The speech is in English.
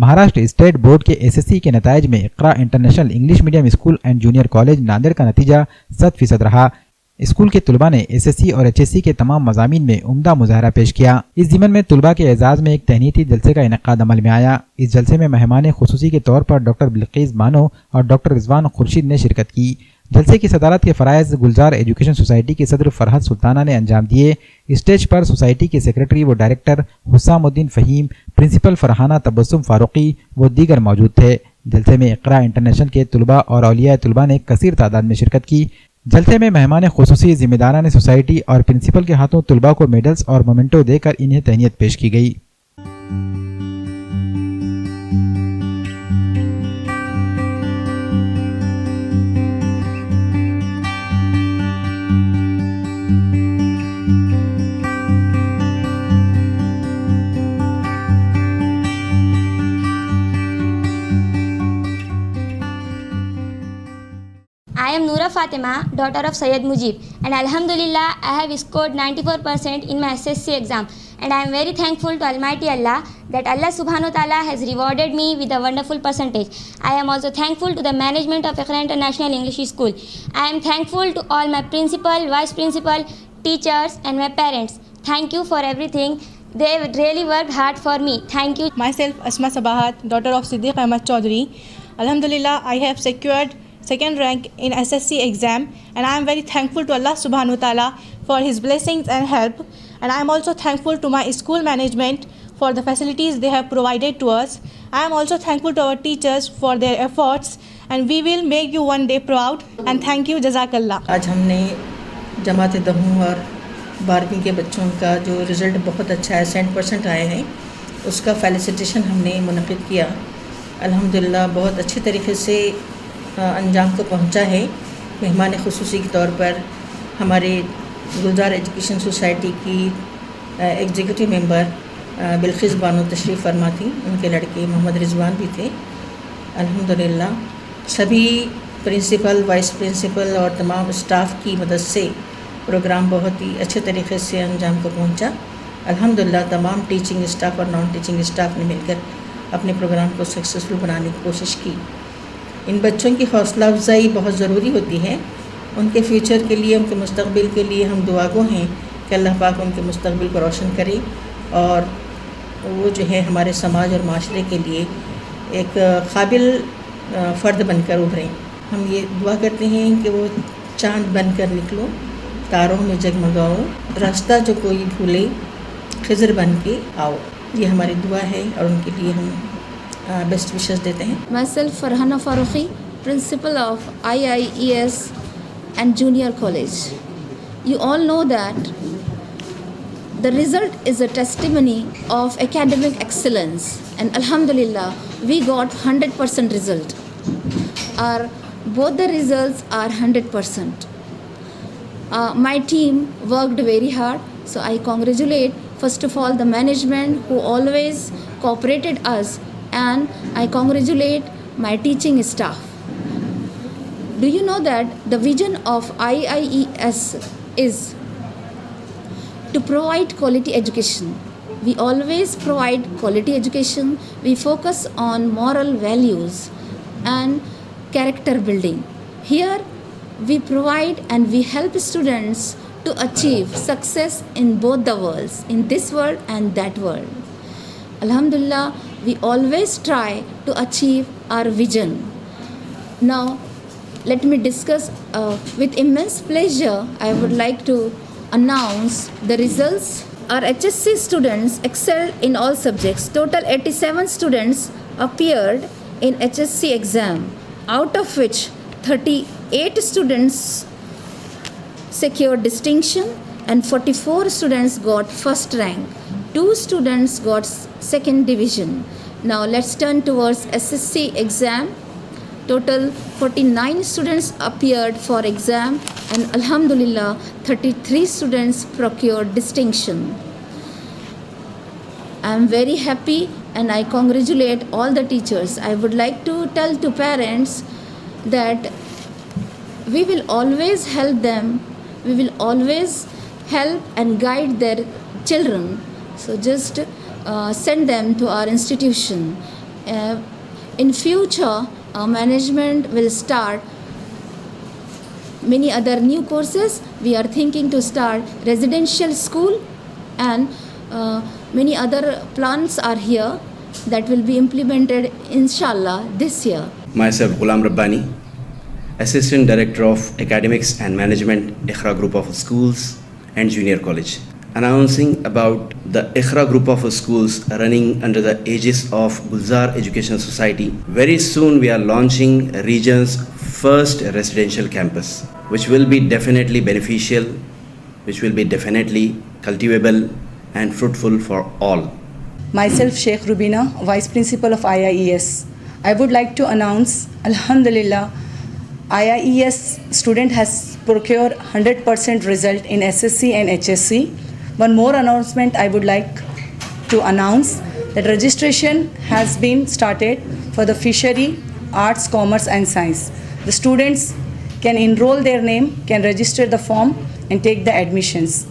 Maharashtra state board के SSC के नताइज में Iqra international English medium school and junior college Nanded का नतीजा 100% रहा। स्कूल के तुलबा ने एसएससी और एचएससी के तमाम मजामीन में उम्दा मुजाहरा पेश किया। इस ज़िमन में तुलबा के एजाज़ में एक तहनीती जलसे का इनेकाद अमल में आया। इस जलसे में मेहमान खुसूसी के तौर पर डॉक्टर बिल्किस बानो और डॉक्टर रिजवान खुर्शीद ने शिरकत की। जलसे की सदारत के फ़राइज़ गुलजार एजुकेशन सोसाइटी के सदर फरहत सुल्ताना ने अंजाम दिए। स्टेज पर सोसाइटी के सेक्रेटरी व डायरेक्टर हुसामुद्दीन फ़हीम, प्रिंसिपल फरहाना तबस्सुम फारूकी व दीगर मौजूद थे। जलसे में इकरा इंटरनेशनल के तुलबा और औलिया तुलबा ने कसीर तादाद में शिरकत की। जलसे में मेहमान खुसूसी जिम्मेदारान सोसाइटी और प्रिंसिपल के हाथों तुलबा को मेडल्स और मोमेंटो देकर इन्हें तहनीत पेश की गई। I am Noora Fatima, daughter of Syed Mujib, and Alhamdulillah I have scored 94% in my SSC exam, and I am very thankful to Almighty Allah that Allah Subhanahu wa Taala has rewarded me with a wonderful percentage. I am also thankful to the management of Iqra International English School. I am thankful to all my principal, vice principal, teachers and my parents. Thank you for everything. They really worked hard for me. Thank you. Myself Asma Sabahat, daughter of Siddiq Ahmad Chaudhary. Alhamdulillah I have secured second rank in SSC exam, and I am very thankful to Allah Subhanahu wa Taala for his blessings and help, and I am also thankful to my school management for the facilities they have provided to us. I am also thankful to our teachers for their efforts, and we will make you one day proud, and thank you, Jazakallah. आज हमने जमात दहूँ और 12वीं के बच्चों का जो result बहुत अच्छा है 100% आए हैं, उसका फेलिसिटेशन हमने मुनक़िद किया। अल्हम्दुलिल्लाह बहुत अच्छे तरीके से अंजाम को पहुंचा है। मेहमान खुसूसी के तौर पर हमारे गुलजार एजुकेशन सोसाइटी की एग्जीक्यूटिव मेंबर बिल्किस बानो तशरीफ़ फरमा थी, उनके लड़के मोहम्मद रिजवान भी थे। अल्हम्दुलिल्लाह सभी प्रिंसिपल, वाइस प्रिंसिपल और तमाम स्टाफ की मदद से प्रोग्राम बहुत ही अच्छे तरीके से अंजाम को पहुंचा। अल्हम्दुलिल्लाह तमाम टीचिंग स्टाफ और नॉन टीचिंग स्टाफ ने मिलकर अपने प्रोग्राम को सक्सेसफुल बनाने की कोशिश की। इन बच्चों की हौसला अफजाई बहुत ज़रूरी होती है। उनके फ्यूचर के लिए, उनके मुस्तकबिल के लिए हम दुआगो हैं कि अल्लाह पाक उनके मुस्तकबिल को रोशन करे और वो जो है हमारे समाज और माशरे के लिए एक काबिल फ़र्द बनकर उभरें। हम ये दुआ करते हैं कि वो चाँद बनकर निकलो, तारों में जगमगाओ, रास्ता जो कोई भूले खिज़र बन के आओ। ये हमारी दुआ है और उनके लिए हम बेस्ट विशेस देते हैं। Myself Farhana Farooqi, principal of IIES and Junior College. You all know that the result is a testimony of academic excellence, and Alhamdulillah we got 100% result. Both the results are 100%. My team worked very hard, so I congratulate first of all the management who always cooperated us, and I congratulate my teaching staff. Do you know that the vision of IIES is to provide quality education? We always provide quality education. We focus on moral values and character building. Here we provide and we help students to achieve success in both the worlds, in this world and that world. Alhamdulillah, we always try to achieve our vision. Now, let me discuss with immense pleasure. I would like to announce the results. Our HSC students excelled in all subjects. Total 87 students appeared in HSC exam, out of which 38 students secured distinction and 44 students got first rank. 2 students got second division. Now let's turn towards SSC exam. Total 49 students appeared for exam, and Alhamdulillah 33 students procured distinction. I am very happy and I congratulate all the teachers. I would like to tell to parents that we will always help them. We will always help and guide their children. So just send them to our institution. in future, management will start many other new courses. We are thinking to start residential school, and many other plans are here that will be implemented inshallah this year. Myself Ghulam Rabbani, Assistant Director of Academics and Management, Iqra Group of Schools and Junior College, announcing about the Iqra Group of Schools running under the aegis of Gulzar Education Society. Very soon we are launching region's first residential campus, which will be definitely beneficial, which will be definitely cultivable and fruitful for all. Myself Sheikh Rubina, Vice Principal of IIES. I would like to announce, Alhamdulillah, IIES student has procured 100% result in SSC and HSC. One more announcement I would like to announce that registration has been started for the fishery, arts, commerce and science. The students can enroll their name, can register the form and take the admissions.